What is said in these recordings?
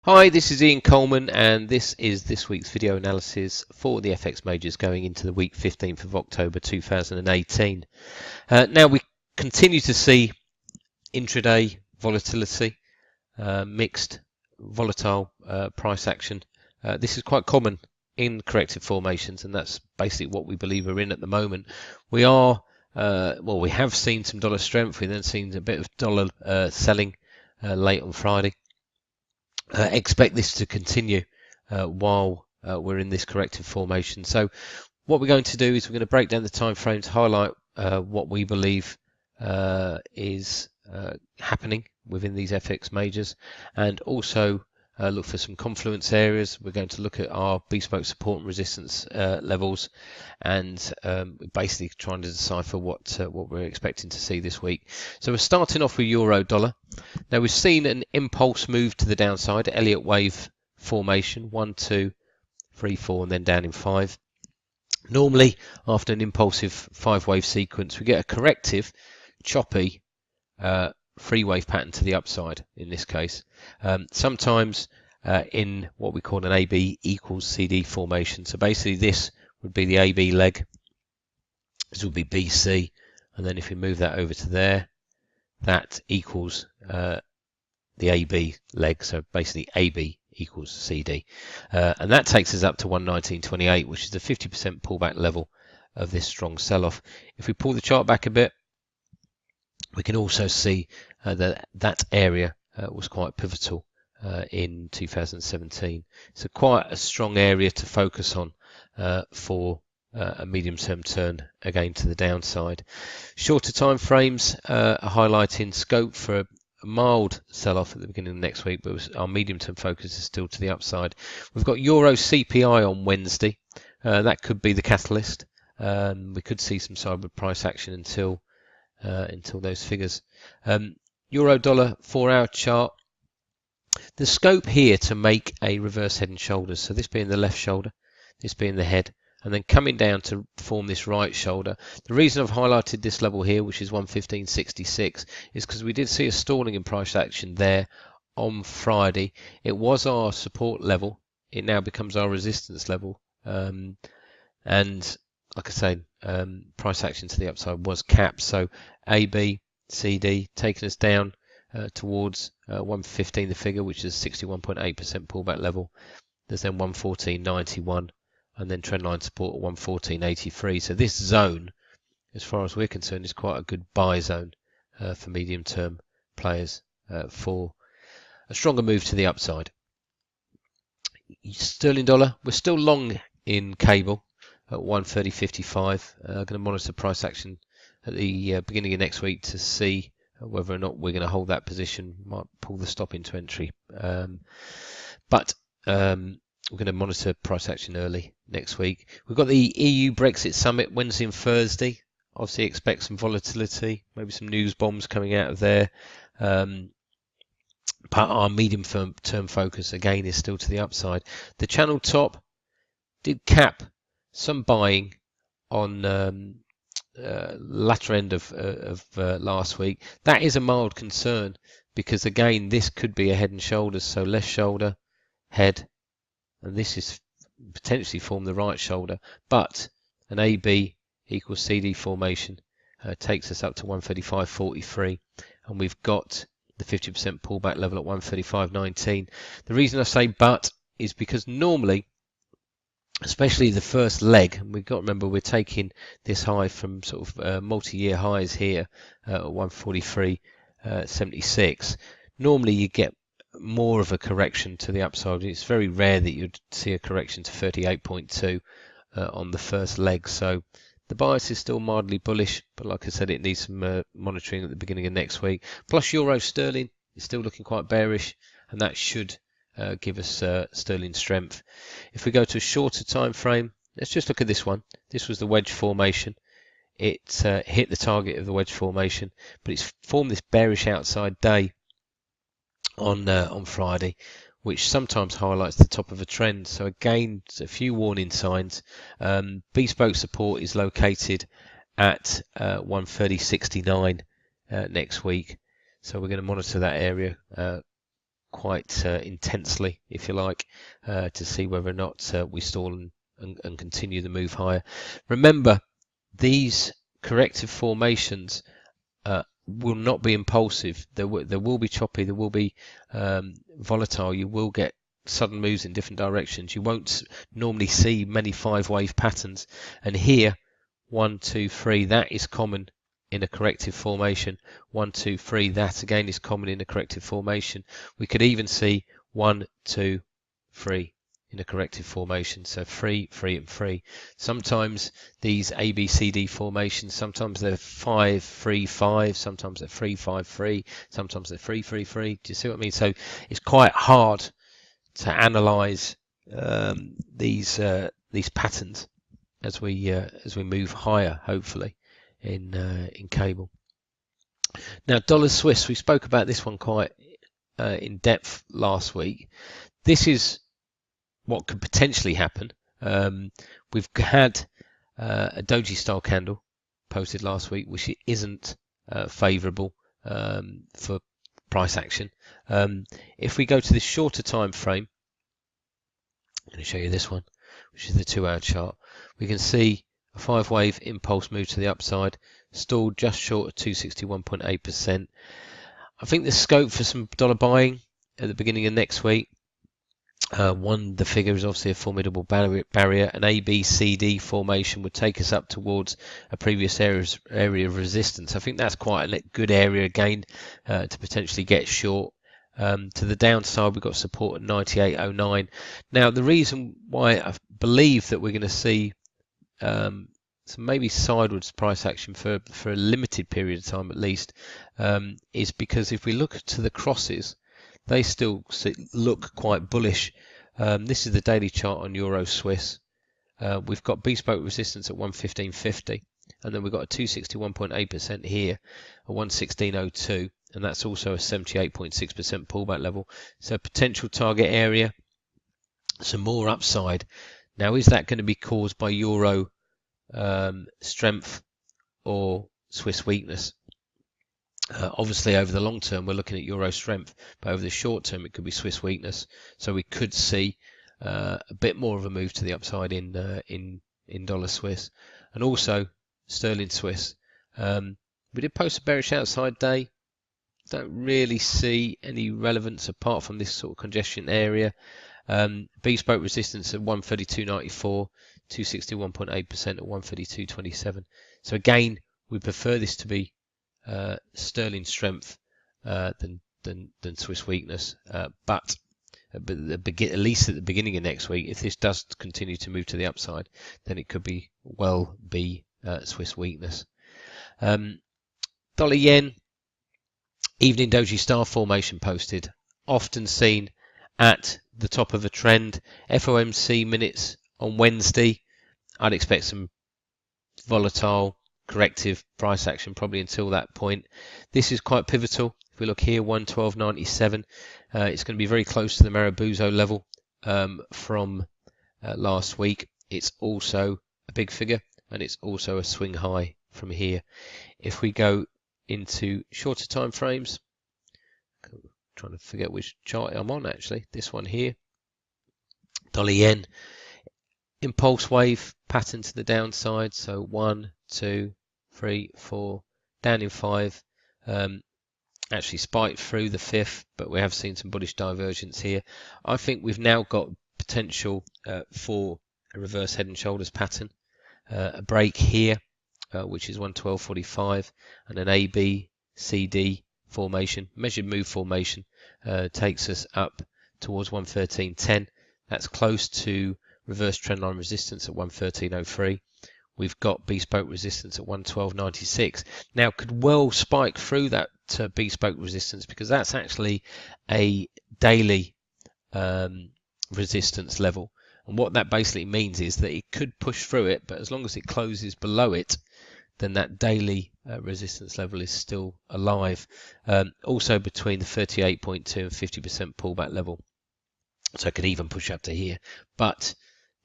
Hi, this is Ian Coleman, and this is this week's video analysis for the FX majors going into the week 15th of October 2018. Now we continue to see intraday volatility, mixed volatile price action. This is quite common in corrective formations, and that's basically what we believe we're in at the moment. We have seen some dollar strength. We've then seen a bit of dollar selling late on Friday. Expect this to continue while we're in this corrective formation. So what we're going to do is we're going to break down the time frames, highlight what we believe is happening within these FX majors, and also look for some confluence areas. We're going to look at our bespoke support and resistance levels, and basically trying to decipher what we're expecting to see this week. So we're starting off with euro dollar. Now we've seen an impulse move to the downside, Elliott wave formation, 1, 2, 3, 4, and then down in 5. Normally, after an impulsive 5-wave sequence, we get a corrective, choppy 3-wave pattern to the upside in this case. Sometimes in what we call an AB equals CD formation. So basically this would be the AB leg. This would be BC. And then if we move that over to there, that equals the AB leg. So basically AB equals CD. And that takes us up to 119.28, which is the 50% pullback level of this strong sell-off. If we pull the chart back a bit, we can also see that area was quite pivotal in 2017. So quite a strong area to focus on for a medium-term turn again to the downside. Shorter time frames are highlighting scope for a mild sell-off at the beginning of next week, but our medium-term focus is still to the upside. We've got Euro CPI on Wednesday. That could be the catalyst. We could see some sideward price action until those figures. Euro dollar 4-hour chart. The scope here to make a reverse head and shoulders. So this being the left shoulder, this being the head, and then coming down to form this right shoulder. The reason I've highlighted this level here, which is 115.66, is because we did see a stalling in price action there on Friday. It was our support level. It now becomes our resistance level. And like I say, price action to the upside was capped. So AB, CD taking us down towards 115, the figure, which is 61.8% pullback level. There's then 114.91, and then trendline support at 114.83. So this zone, as far as we're concerned, is quite a good buy zone for medium-term players for a stronger move to the upside. Sterling dollar, we're still long in cable at 130.55. Going to monitor price action at the beginning of next week to see whether or not we're going to hold that position. Might pull the stop into entry, but we're going to monitor price action early next week. We've got the EU Brexit summit Wednesday and Thursday. Obviously expect some volatility, maybe some news bombs coming out of there. But our medium-term focus again is still to the upside. The channel top did cap some buying on latter end of last week. That is a mild concern because again this could be a head and shoulders. So left shoulder, head, and this is potentially form the right shoulder. But an AB equals CD formation takes us up to 135.43, and we've got the 50% pullback level at 135.19. The reason I say but is because normally, especially the first leg, and we've got to remember we're taking this high from sort of multi-year highs here at 143.76. Normally you get more of a correction to the upside. It's very rare that you'd see a correction to 38.2 on the first leg. So the bias is still mildly bullish, but like I said, it needs some monitoring at the beginning of next week. Plus euro sterling is still looking quite bearish, and that should give us sterling strength. If we go to a shorter time frame, let's just look at this one. This was the wedge formation. It hit the target of the wedge formation, but it's formed this bearish outside day on Friday, which sometimes highlights the top of a trend. So again, a few warning signs. Bespoke support is located at 130.69 next week, so we're going to monitor that area quite intensely, if you like, to see whether or not we stall and continue the move higher. Remember, these corrective formations will not be impulsive. There will be choppy, there will be volatile. You will get sudden moves in different directions. You won't normally see many 5-wave patterns, and here 1, 2, 3, that is common in a corrective formation. 1, 2, 3, that again is common in a corrective formation. We could even see 1, 2, 3 in a corrective formation. So 3, 3 and 3. Sometimes these ABCD formations, sometimes they're 5, 3, 5, sometimes they're 3, 5, 3, sometimes they're 3, 3, 3. Do you see what I mean? So it's quite hard to analyze these patterns as we move higher, hopefully, in cable. Now, dollar Swiss, we spoke about this one quite in depth last week. This is what could potentially happen. We've had a doji style candle posted last week, which isn't favourable for price action. If we go to this shorter time frame, I'm going to show you this one, which is the 2-hour chart. We can see a 5-wave impulse move to the upside, stalled just short of 261.8%. I think there's scope for some dollar buying at the beginning of next week. The figure is obviously a formidable barrier. An ABCD formation would take us up towards a previous area of resistance. I think that's quite a good area again to potentially get short. To the downside, we've got support at 98.09. Now, the reason why I believe that we're going to see some maybe sideways price action for a limited period of time at least is because if we look to the crosses, they still look quite bullish. This is the daily chart on Euro Swiss. We've got bespoke resistance at 115.50, and then we've got a 261.8% here, a 116.02, and that's also a 78.6% pullback level. So potential target area, some more upside. Now, is that going to be caused by Euro strength or Swiss weakness? Obviously, over the long term, we're looking at Euro strength, but over the short term, it could be Swiss weakness. So we could see a bit more of a move to the upside in dollar Swiss, and also sterling Swiss. We did post a bearish outside day. Don't really see any relevance apart from this sort of congestion area. Bespoke resistance at 132.94, 261.8% at 132.27. So again, we prefer this to be sterling strength than Swiss weakness. But at least at the beginning of next week, if this does continue to move to the upside, then it could be Swiss weakness. Dollar yen, evening doji star formation posted, often seen at the top of a trend. FOMC minutes on Wednesday. I'd expect some volatile corrective price action probably until that point. This is quite pivotal. If we look here, 112.97, it's going to be very close to the Marubozu level from last week. It's also a big figure, and it's also a swing high from here. If we go into shorter time frames, I'm trying to forget which chart I'm on actually, this one here, dollar yen, impulse wave pattern to the downside, so 1, 2, 3, 4, down in 5, actually spiked through the 5th, but we have seen some bullish divergence here. I think we've now got potential for a reverse head and shoulders pattern, a break here, which is 112.45, and an ABCD formation, measured move formation, takes us up towards 113.10. That's close to reverse trendline resistance at 113.03. We've got bespoke resistance at 112.96. Now, could well spike through that bespoke resistance because that's actually a daily resistance level. And what that basically means is that it could push through it, but as long as it closes below it, then that daily resistance level is still alive. Also between the 38.2 and 50% pullback level. So it could even push up to here. But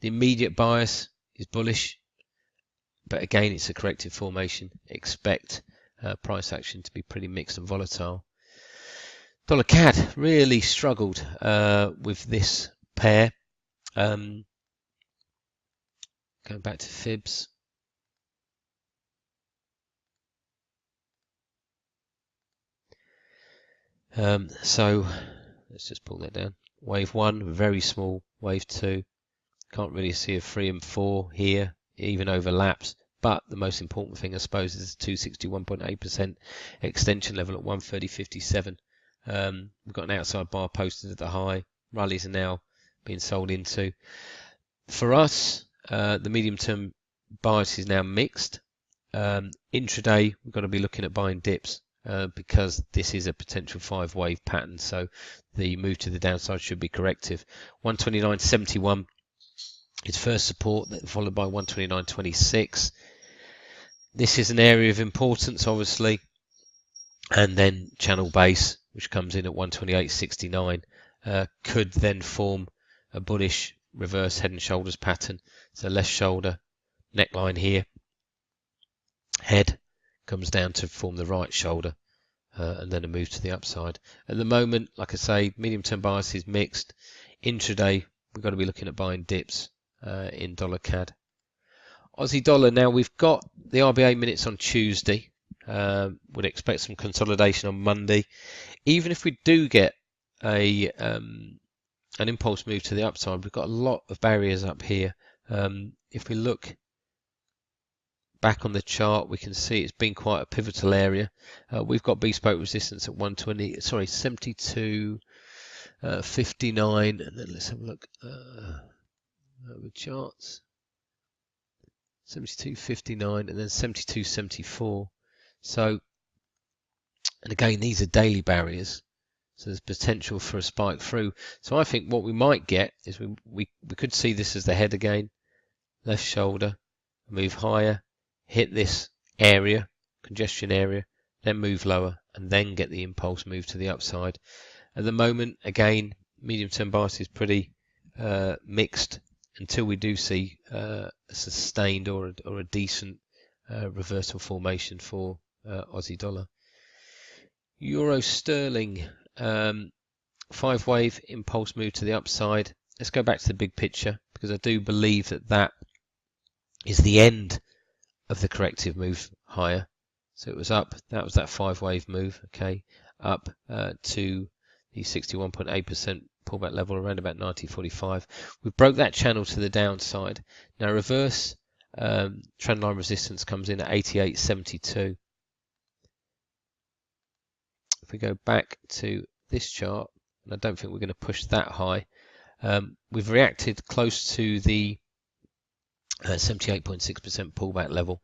the immediate bias is bullish. But again, it's a corrective formation. Expect price action to be pretty mixed and volatile. Dollar CAD really struggled with this pair. Going back to fibs. So let's just pull that down. Wave 1, very small. Wave 2, can't really see a 3 and 4 here, it even overlaps. But the most important thing, I suppose, is the 261.8% extension level at 130.57. We've got an outside bar posted at the high. Rallies are now being sold into. For us, the medium-term bias is now mixed. Intraday, we've got to be looking at buying dips. Because this is a potential 5-wave pattern, so the move to the downside should be corrective. 129.71 is first support, followed by 129.26. This is an area of importance, obviously, and then channel base, which comes in at 128.69, could then form a bullish reverse head and shoulders pattern. So left shoulder, neckline here, head comes down to form the right shoulder, and then a move to the upside. At the moment, like I say, medium-term bias is mixed. Intraday, we've got to be looking at buying dips in dollar CAD. Aussie dollar, now we've got the RBA minutes on Tuesday. Would expect some consolidation on Monday. Even if we do get an impulse move to the upside, we've got a lot of barriers up here. If we look back on the chart, we can see it's been quite a pivotal area. We've got bespoke resistance at 72.59, and then let's have a look with charts. 72.59 and then 72.74. So, and again, these are daily barriers, so there's potential for a spike through. So I think what we might get is we could see this as the head again, left shoulder, move higher, hit this area, congestion area, then move lower, and then get the impulse move to the upside. At the moment, again, medium-term bias is pretty mixed until we do see a sustained or a decent reversal formation for Aussie dollar. Euro sterling, 5-wave impulse move to the upside. Let's go back to the big picture, because I do believe that is the end of the corrective move higher. So it was up, that was that 5-wave move, okay, up to the 61.8% pullback level around about 90.45. We broke that channel to the downside. Now reverse trendline resistance comes in at 88.72. If we go back to this chart, and I don't think we're going to push that high, we've reacted close to the 78.6% pullback level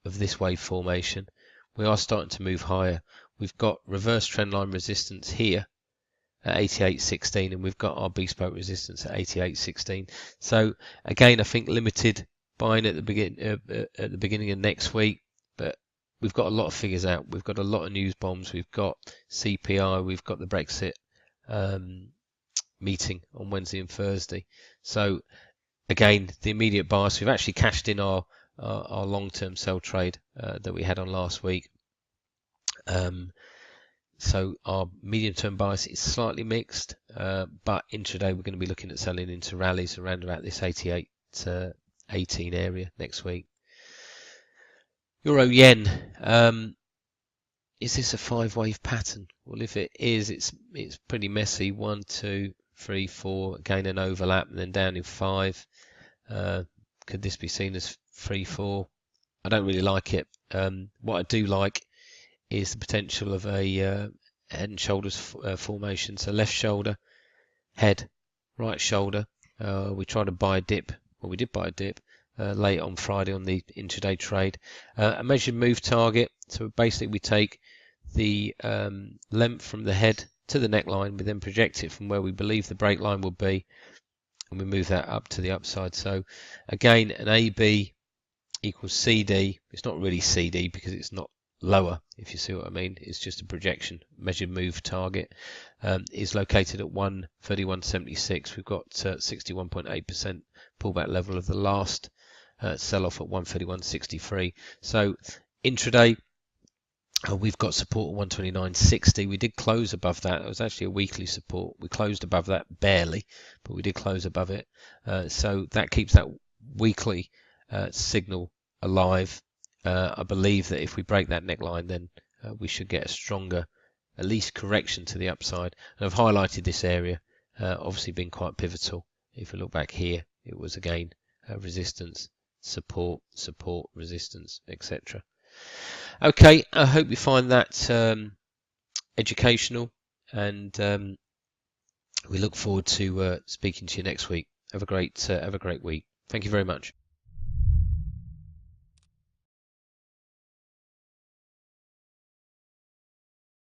of this wave formation. We are starting to move higher. We've got reverse trendline resistance here at 88.16, and we've got our bespoke resistance at 88.16. So again, I think limited buying at the beginning of next week, but we've got a lot of figures out. We've got a lot of news bombs. We've got CPI. We've got the Brexit meeting on Wednesday and Thursday. So again, the immediate bias. We've actually cashed in our long-term sell trade that we had on last week. So our medium-term bias is slightly mixed, but intraday we're going to be looking at selling into rallies around about this 88 to 18 area next week. Euro yen, is this a 5-wave pattern? Well, if it is, it's pretty messy. 1, 2, 3, 4, again an overlap, and then down in 5. Could this be seen as 3, 4? I don't really like it. What I do like is the potential of a head and shoulders formation. So left shoulder, head, right shoulder. We tried to buy a dip. Well, we did buy a dip late on Friday on the intraday trade. A measured move target. So basically we take the length from the head to the neckline. We then project it from where we believe the break line will be, and we move that up to the upside. So again, an AB equals CD. It's not really CD because it's not lower, if you see what I mean. It's just a projection. Measured move target is located at 131.76. We've got 61.8% pullback level of the last sell-off at 131.63. So intraday, We've got support at 129.60. We did close above that. It was actually a weekly support. We closed above that barely, but we did close above it. So that keeps that weekly signal alive. I believe that if we break that neckline, then we should get a stronger, at least correction to the upside. And I've highlighted this area, obviously been quite pivotal. If we look back here, it was again resistance, support, support, resistance, etc. Okay, I hope you find that educational, and we look forward to speaking to you next week. Have a great week. Thank you very much.